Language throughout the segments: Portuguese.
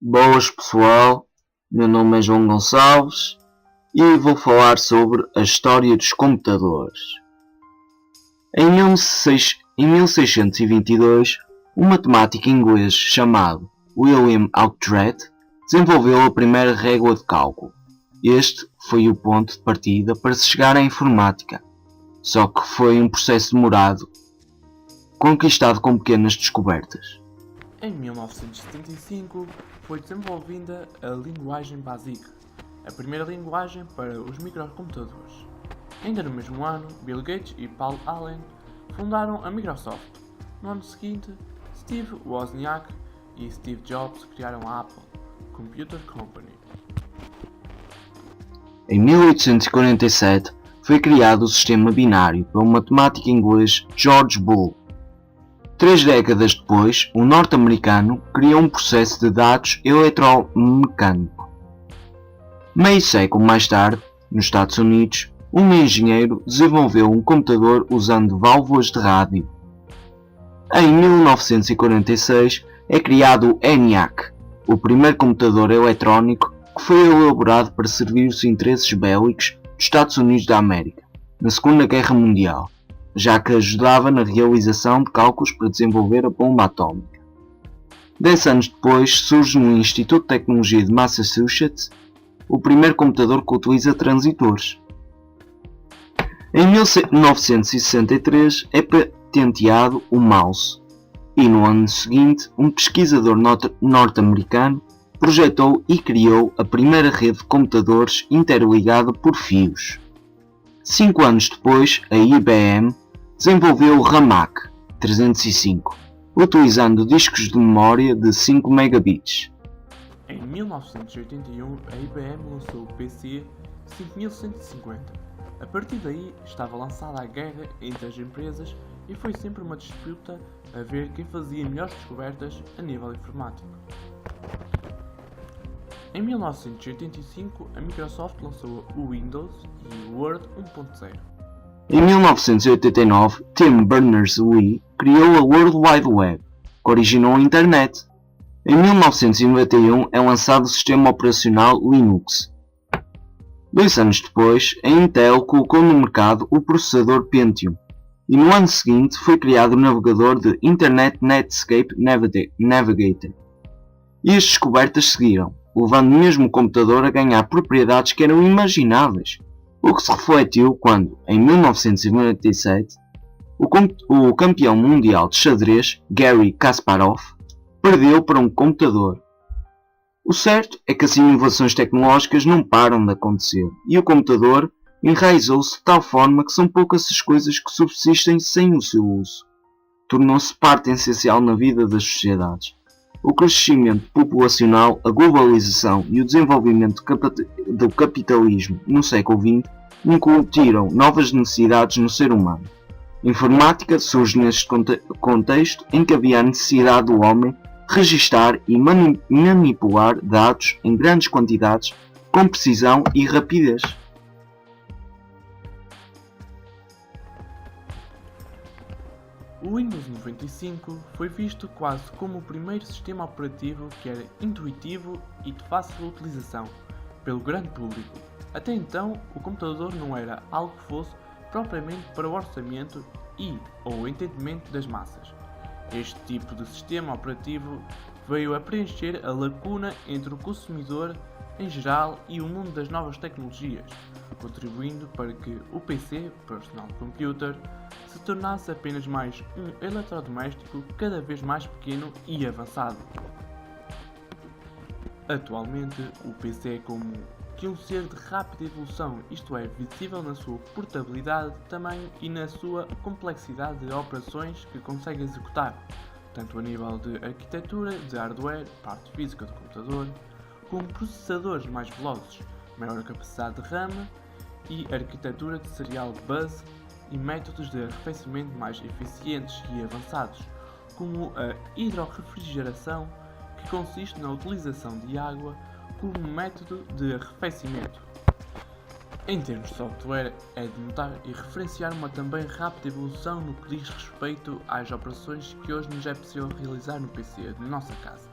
Boas pessoal, meu nome é João Gonçalves e vou falar sobre a história dos computadores. Em 1622, um matemático inglês chamado William Alcott desenvolveu a primeira régua de cálculo. Este foi o ponto de partida para se chegar à informática, só que foi um processo demorado, conquistado com pequenas descobertas. Em 1975 foi desenvolvida a linguagem BASIC, a primeira linguagem para os microcomputadores. Ainda no mesmo ano, Bill Gates e Paul Allen fundaram a Microsoft. No ano seguinte, Steve Wozniak e Steve Jobs criaram a Apple Computer Company. Em 1847 foi criado o sistema binário pelo matemático inglês George Boole. 3 décadas depois, o norte-americano criou um processo de dados eletromecânico. Meio século mais tarde, nos Estados Unidos, um engenheiro desenvolveu um computador usando válvulas de rádio. Em 1946 é criado o ENIAC, o primeiro computador eletrónico que foi elaborado para servir os interesses bélicos dos Estados Unidos da América, na Segunda Guerra Mundial, já que ajudava na realização de cálculos para desenvolver a bomba atómica. 10 anos depois surge no Instituto de Tecnologia de Massachusetts o primeiro computador que utiliza transistores. Em 1963 é patenteado o mouse e no ano seguinte um pesquisador norte-americano projetou e criou a primeira rede de computadores interligada por fios. 5 anos depois, a IBM desenvolveu o RAMAC 305, utilizando discos de memória de 5 megabits. Em 1981, a IBM lançou o PC 5150. A partir daí, estava lançada a guerra entre as empresas e foi sempre uma disputa a ver quem fazia melhores descobertas a nível informático. Em 1985, a Microsoft lançou o Windows e o Word 1.0. Em 1989, Tim Berners-Lee criou a World Wide Web, que originou a Internet. Em 1991 é lançado o sistema operacional Linux. 2 anos depois, a Intel colocou no mercado o processador Pentium, e no ano seguinte foi criado o navegador de Internet Netscape Navigator. E as descobertas seguiram, levando mesmo o computador a ganhar propriedades que eram imagináveis, o que se refletiu quando, em 1997, o campeão mundial de xadrez, Garry Kasparov, perdeu para um computador. O certo é que as inovações tecnológicas não param de acontecer e o computador enraizou-se de tal forma que são poucas as coisas que subsistem sem o seu uso. Tornou-se parte essencial na vida das sociedades. O crescimento populacional, a globalização e o desenvolvimento do capitalismo no século XX incutiram novas necessidades no ser humano. A informática surge neste contexto em que havia a necessidade do homem registar e manipular dados em grandes quantidades com precisão e rapidez. O Windows 95 foi visto quase como o primeiro sistema operativo que era intuitivo e de fácil utilização pelo grande público. Até então, o computador não era algo que fosse propriamente para o orçamento ou entendimento das massas. Este tipo de sistema operativo veio a preencher a lacuna entre o consumidor em geral e o mundo das novas tecnologias, contribuindo para que o PC, Personal Computer, se tornasse apenas mais um eletrodoméstico cada vez mais pequeno e avançado. Atualmente, o PC é como que um ser de rápida evolução, isto é, visível na sua portabilidade, tamanho e na sua complexidade de operações que consegue executar, tanto a nível de arquitetura, de hardware, parte física do computador, como processadores mais velozes, maior capacidade de RAM e arquitetura de serial bus e métodos de arrefecimento mais eficientes e avançados, como a hidrorrefrigeração, que consiste na utilização de água como método de arrefecimento. Em termos de software, é de notar e referenciar uma também rápida evolução no que diz respeito às operações que hoje nos é possível realizar no PC de nossa casa.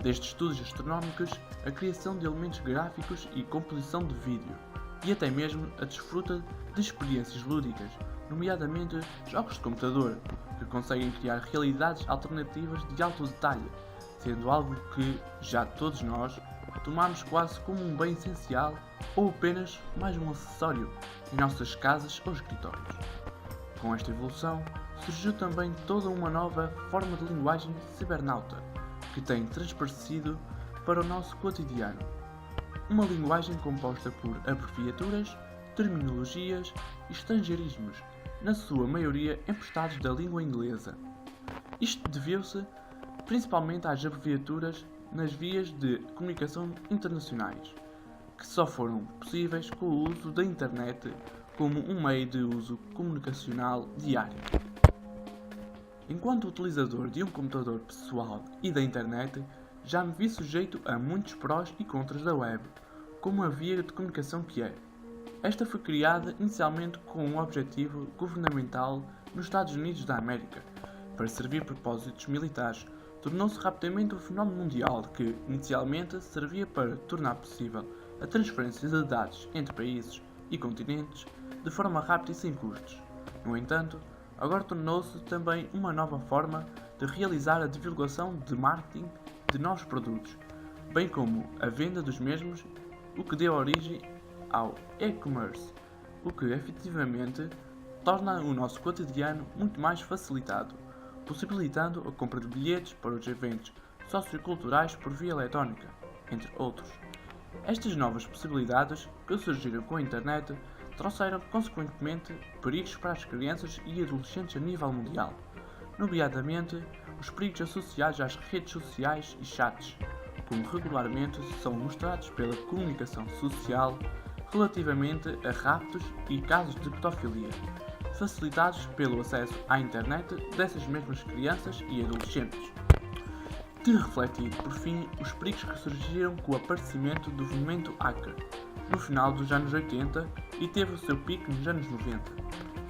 desde estudos astronómicos, a criação de elementos gráficos e composição de vídeo, e até mesmo a desfruta de experiências lúdicas, nomeadamente jogos de computador, que conseguem criar realidades alternativas de alto detalhe, sendo algo que, já todos nós, tomamos quase como um bem essencial ou apenas mais um acessório em nossas casas ou escritórios. Com esta evolução, surgiu também toda uma nova forma de linguagem cibernauta, que tem transparecido para o nosso cotidiano. Uma linguagem composta por abreviaturas, terminologias e estrangeirismos, na sua maioria emprestados da língua inglesa. Isto deveu-se principalmente às abreviaturas nas vias de comunicação internacionais, que só foram possíveis com o uso da internet como um meio de uso comunicacional diário. Enquanto utilizador de um computador pessoal e da internet, já me vi sujeito a muitos prós e contras da web, como a via de comunicação que é. Esta foi criada inicialmente com um objetivo governamental nos Estados Unidos da América, para servir propósitos militares. Tornou-se rapidamente um fenómeno mundial que, inicialmente, servia para tornar possível a transferência de dados entre países e continentes de forma rápida e sem custos. No entanto, agora tornou-se também uma nova forma de realizar a divulgação de marketing de novos produtos, bem como a venda dos mesmos, o que deu origem ao e-commerce, o que efetivamente torna o nosso cotidiano muito mais facilitado, possibilitando a compra de bilhetes para os eventos socioculturais por via eletrónica, entre outros. Estas novas possibilidades que surgiram com a internet trouxeram consequentemente perigos para as crianças e adolescentes a nível mundial, nomeadamente os perigos associados às redes sociais e chats, como regularmente são mostrados pela comunicação social relativamente a raptos e casos de pedofilia, facilitados pelo acesso à internet dessas mesmas crianças e adolescentes. De refletir, por fim, os perigos que surgiram com o aparecimento do movimento hacker no final dos anos 80 e teve o seu pico nos anos 90,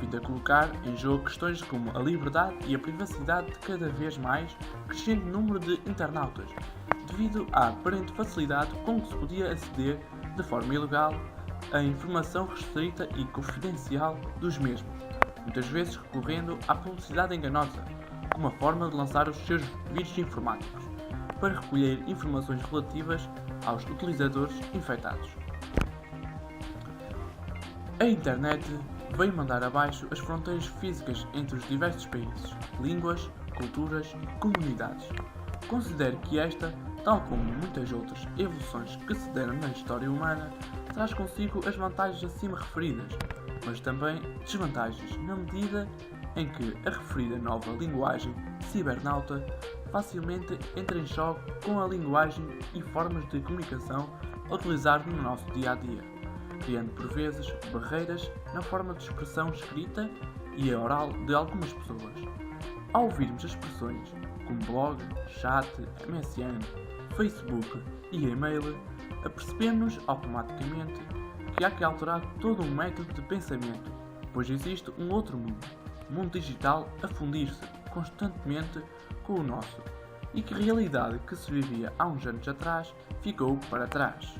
vindo a colocar em jogo questões como a liberdade e a privacidade de cada vez mais crescente número de internautas, devido à aparente facilidade com que se podia aceder de forma ilegal à informação restrita e confidencial dos mesmos, muitas vezes recorrendo à publicidade enganosa como uma forma de lançar os seus vírus informáticos para recolher informações relativas aos utilizadores infectados. A internet veio mandar abaixo as fronteiras físicas entre os diversos países, línguas, culturas e comunidades. Considero que esta, tal como muitas outras evoluções que se deram na história humana, traz consigo as vantagens acima referidas, mas também desvantagens, na medida em que a referida nova linguagem cibernauta facilmente entra em choque com a linguagem e formas de comunicação a utilizar no nosso dia a dia, criando por vezes barreiras na forma de expressão escrita e oral de algumas pessoas. Ao ouvirmos expressões como blog, chat, MSN, Facebook e e-mail, apercebemos-nos automaticamente que há que alterar todo um método de pensamento, pois existe um outro mundo, o mundo digital a fundir-se constantemente com o nosso, e que a realidade que se vivia há uns anos atrás ficou para trás.